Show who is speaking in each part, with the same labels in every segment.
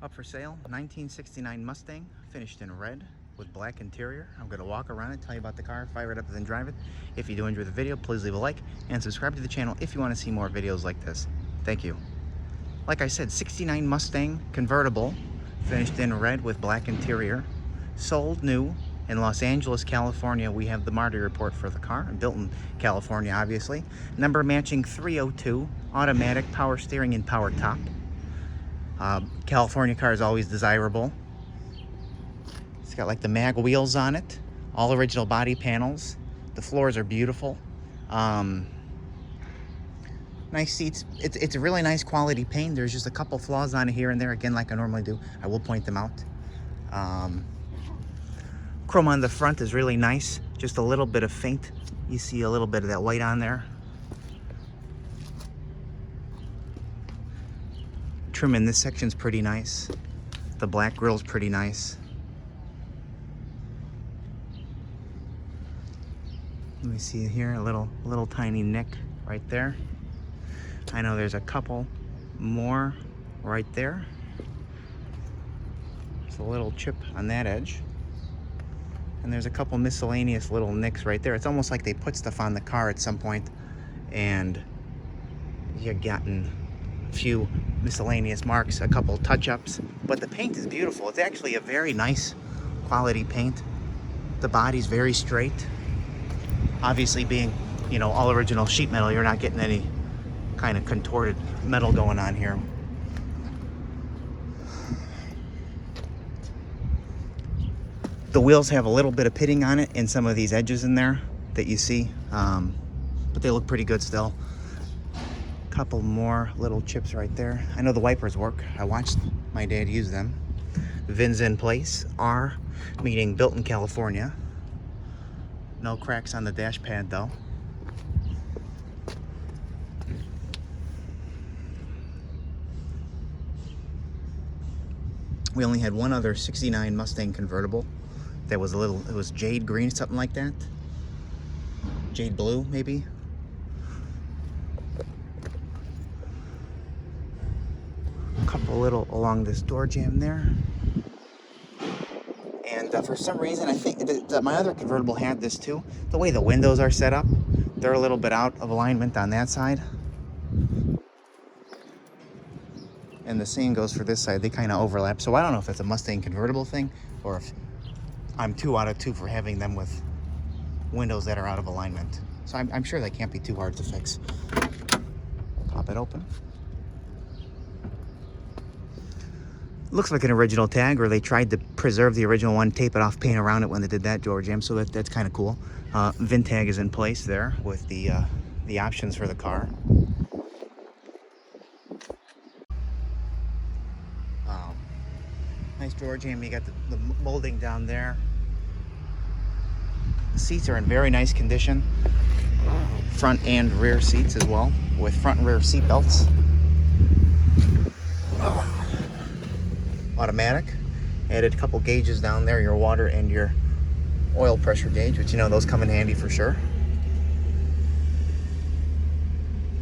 Speaker 1: Up for sale, 1969 Mustang, finished in red with black interior. I'm going to walk around and tell you about the car, fire it up, and then drive it. If you do enjoy the video, please leave a like and subscribe to the channel if you want to see more videos like this. Thank you. Like I said, 69 Mustang Convertible, finished in red with black interior, sold new in Los Angeles, California. We have the Marty report for the car, built in California, obviously. Number matching 302, automatic, power steering and power top. California car is always desirable. It's got like the mag wheels on it, all original body panels. The floors are beautiful. Nice seats. It's a really nice quality paint. There's just a couple flaws on it here and there. Again, like I normally do, I will point them out. Chrome on the front is really nice. Just a little bit of faint. You see a little bit of that white on there. Trim in this section's pretty nice. The black grill's pretty nice. Let me see here, a little tiny nick right there. I know there's a couple more right there. There's a little chip on that edge. And there's a couple miscellaneous little nicks right there. It's almost like they put stuff on the car at some point and you've gotten a few miscellaneous marks, a couple touch-ups, but the paint is beautiful. It's actually a very nice quality paint. The body's very straight. Obviously being, all original sheet metal, you're not getting any kind of contorted metal going on here. The wheels have a little bit of pitting on it in some of these edges in there that you see, but they look pretty good still. Couple more little chips right there. I know the wipers work. I watched my dad use them. VIN's in place. R, meaning built in California. No cracks on the dash pad though. We only had one other 69 Mustang convertible that was it was jade green, something like that. Jade blue, maybe. A couple little along this door jamb there. And for some reason, I think that my other convertible had this too. The way the windows are set up, they're a little bit out of alignment on that side. And the same goes for this side. They kind of overlap. So I don't know if it's a Mustang convertible thing or if I'm 2 out of 2 for having them with windows that are out of alignment. So I'm sure they can't be too hard to fix. Pop it open. Looks like an original tag, or they tried to preserve the original one, tape it off, paint around it when they did that door jam. So that's kind of cool. VIN tag is in place there with the options for the car. Nice door jam. You got the molding down there. The seats are in very nice condition. Front and rear seats as well, with front and rear seat belts. Automatic. Added a couple gauges down there, your water and your oil pressure gauge, which those come in handy for sure.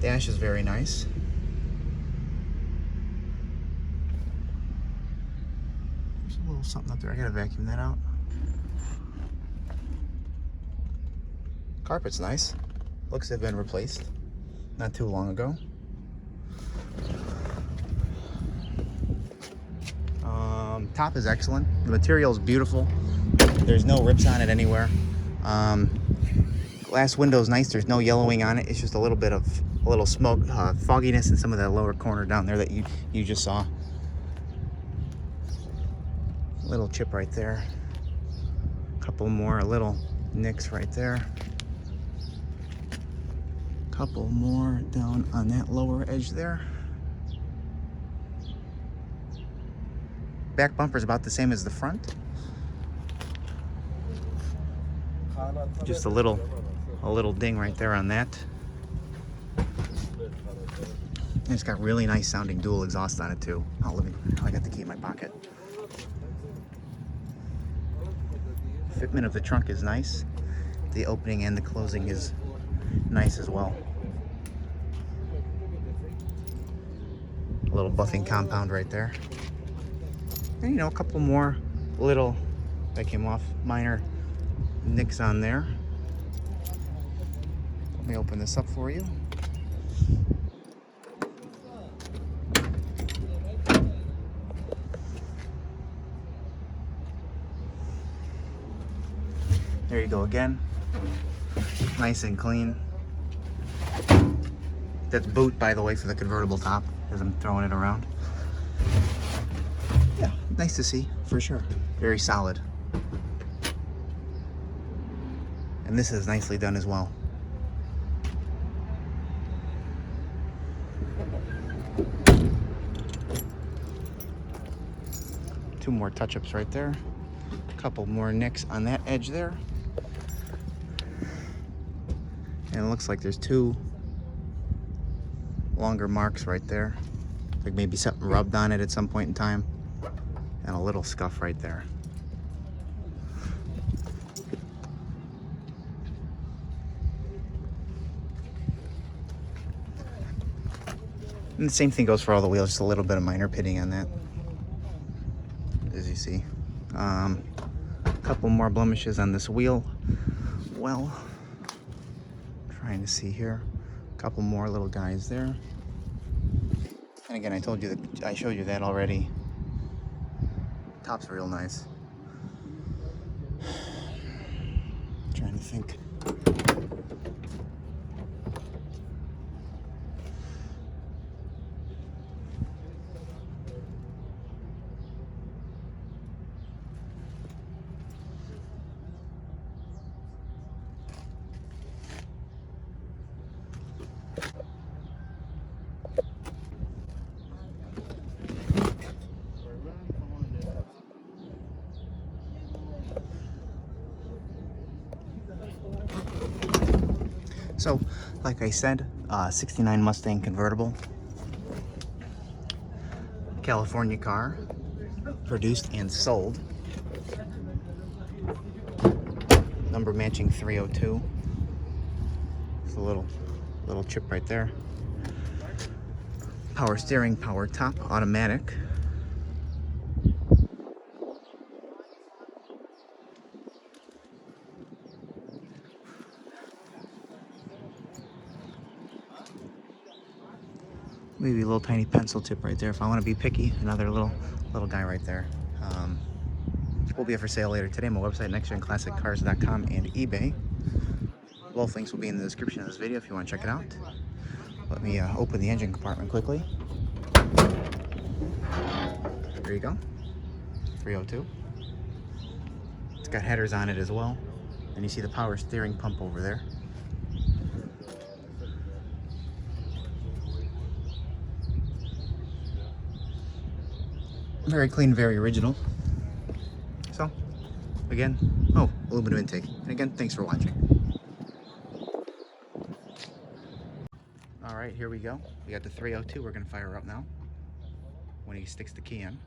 Speaker 1: Dash is very nice. There's a little something up there. I gotta vacuum that out. Carpet's nice. Looks to have been replaced not too long ago. Top is excellent. The material is beautiful. There's no rips on it anywhere. Glass window is nice. There's no yellowing on it. It's just a little smoke, fogginess in some of that lower corner down there that you just saw. Little chip right there. Couple more little nicks right there. Couple more down on that lower edge there. Back bumper is about the same as the front. Just a little ding right there on that. And it's got really nice sounding dual exhaust on it too. I got the key in my pocket. Fitment of the trunk is nice. The opening and the closing is nice as well. A little buffing compound right there. And, you know, a couple more little, that came off, minor nicks on there. Let me open this up for you. There you go again. Nice and clean. That's boot, by the way, for the convertible top, as I'm throwing it around. Yeah, nice to see, for sure. Very solid. And this is nicely done as well. Two more touch-ups right there. A couple more nicks on that edge there. And it looks like there's two longer marks right there. Like maybe something rubbed on it at some point in time. And a little scuff right there. And the same thing goes for all the wheels, just a little bit of minor pitting on that, as you see. A couple more blemishes on this wheel. Well, trying to see here. A couple more little guys there. And again, I told you that I showed you that already. Top's real nice. Trying to think. So, like I said, 69 Mustang Convertible. California car. Produced and sold. Number matching 302. It's a little chip right there. Power steering, power top, automatic. Maybe a little tiny pencil tip right there if I want to be picky. Another little guy right there. Will be up for sale later today. My website, nextgenclassiccars.com, and eBay. Both links will be in the description of this video if you want to check it out. Let me open the engine compartment quickly. There you go. 302. It's got headers on it as well. And you see the power steering pump over there. Very clean, very original. So, again, aluminum intake. And again, thanks for watching. All right, here we go. We got the 302. We're gonna fire up now when he sticks the key in.